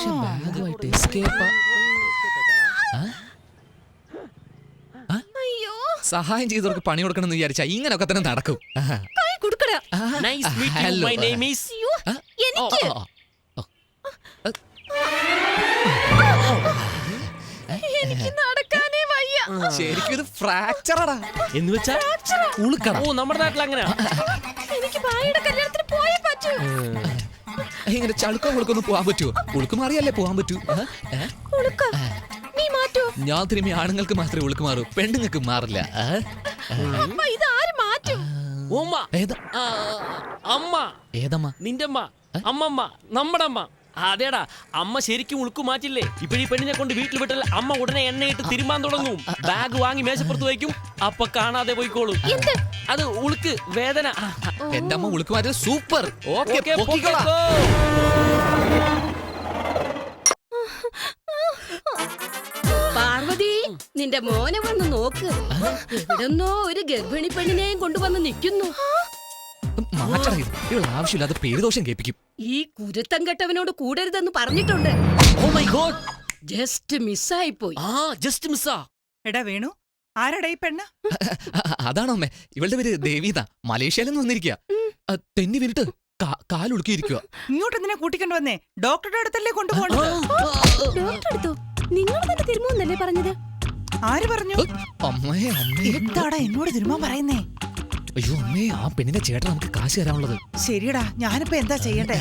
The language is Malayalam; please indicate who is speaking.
Speaker 1: പക്ഷെ ബാഗുമായിട്ട് എസ്കേപ്പ്.
Speaker 2: അയ്യോ,
Speaker 1: സഹായം ചെയ്തവർക്ക് പണി കൊടുക്കണം എന്ന് വിചാരിച്ചാ ഇങ്ങനൊക്കെ തന്നെ നടക്കും.
Speaker 2: കൈ കൊടുക്കടാ.
Speaker 3: Nice meet you.
Speaker 1: Hello.
Speaker 3: My name is.
Speaker 2: അയ്യോ, എനിക്ക് എനിക്ക് നടക്കാനേ വയ്യ.
Speaker 1: ശരിക്കും ഇത് ഫ്രാക്ചറാടാ.
Speaker 3: എന്ന് വെച്ചാ
Speaker 1: ഉളുക്കടാ.
Speaker 3: ഓ നമ്മുടെ നാട്ടിൽ അങ്ങനെ.
Speaker 2: എനിക്ക് ഭായിയുടെ കല്യാണത്തിന് പോയേ പറ്റൂ.
Speaker 1: ഇങ്ങനെ ചളുക്കോ ഉളുക്കൊന്നും പോവാൻ പറ്റുമോ? ഉളുക്ക് മാറിയല്ലേ പോവാൻ പറ്റൂ.
Speaker 2: ഉളുക്ക, നീ മാറ്റൂ.
Speaker 1: ഞാൻ തിരുമ്പി ആണുങ്ങൾക്ക് മാത്രമേ ഉളുക്ക് മാറൂ, പെണ്ണുങ്ങൾക്ക് മാറില്ല.
Speaker 2: അപ്പ ഇത് ആര് മാറ്റും?
Speaker 3: ഓമ്മ.
Speaker 1: ഏതാ
Speaker 3: അമ്മ.
Speaker 1: ഏതമ്മ?
Speaker 3: നിന്റെ അമ്മ. അമ്മമ്മ. നമ്മുടെ അമ്മ. അതേടാ, അമ്മ ശരിക്കും ഉളുക്ക് മാറ്റില്ലേ. ഇപ്പഴീ പെണ്ണിനെ കൊണ്ട് വീട്ടിൽ വിട്ടാൽ അമ്മ ഉടനെ എണ്ണയിട്ട് തിരുമ്പാൻ തുടങ്ങും. ബാഗ് വാങ്ങി മേശപ്പുറത്ത് വയ്ക്കും. അപ്പൊ കാണാതെ പോയിക്കോളും. അത് ഉളുക്ക് വേദന.
Speaker 1: എന്റെ അമ്മ ഉളുക്ക് മാറ്റിയത് സൂപ്പർ. ഓക്കേ,
Speaker 3: ഓക്കേ,
Speaker 1: പൊക്കിക്കോളാം.
Speaker 3: പൊക്കിക്കോ.
Speaker 2: പാർവതി, നിന്റെ മോനെ വന്ന് നോക്ക്. എവിടെന്നോ ഒരു ഗർഭിണി പെണ്ണിനെയും കൊണ്ടുവന്ന് നിൽക്കുന്നു.
Speaker 1: മാറ്റണം ഇത്. ഇവൾ ആവശ്യമില്ലാതെ പേരുദോഷം കേൾപ്പിക്കും.
Speaker 2: ഈ കുരുത്തം കെട്ടവനോട് കൂടരുതെന്ന് പറഞ്ഞിട്ടുണ്ട്.
Speaker 3: Oh my God.
Speaker 2: ജസ്റ്റ് മിസ്സായി പോയി.
Speaker 3: ജസ്റ്റ് മിസ്സാ.
Speaker 4: എടാ വേണു, ആരടാ ഈ പെണ്ണ്?
Speaker 1: അതാണോ അമ്മേ? ഇവളുടെ പേര് ദേവീത. മലേഷ്യയിൽ നിന്ന് വന്നിരിക്കുക. തെന്നി വീണിട്ട് കാലുളുക്കിയിരിക്കുക.
Speaker 4: ഇങ്ങോട്ട് എന്തിനാ കൂട്ടിക്കൊണ്ട് വന്നേ? ഡോക്ടറുടെ അടുത്തല്ലേ കൊണ്ടുപോകണ്ടത്?
Speaker 2: ഡോക്ടർ എടുത്തു. നിങ്ങൾ തന്നെ തിരുമോന്നല്ലേ പറഞ്ഞത്?
Speaker 4: ആര് പറഞ്ഞു?
Speaker 1: അമ്മേ അമ്മേ.
Speaker 4: എന്താടാ എന്നോട് തിരുമാൻ പറയുന്നേ?
Speaker 1: അയ്യോ അമ്മേ, ആ പെണ്ണിന്റെ ചേട്ടൻ നമുക്ക് കാശ് തരാനുള്ളത്.
Speaker 4: ശരിയടാ, ഞാനിപ്പോ എന്താ ചെയ്യട്ടെ?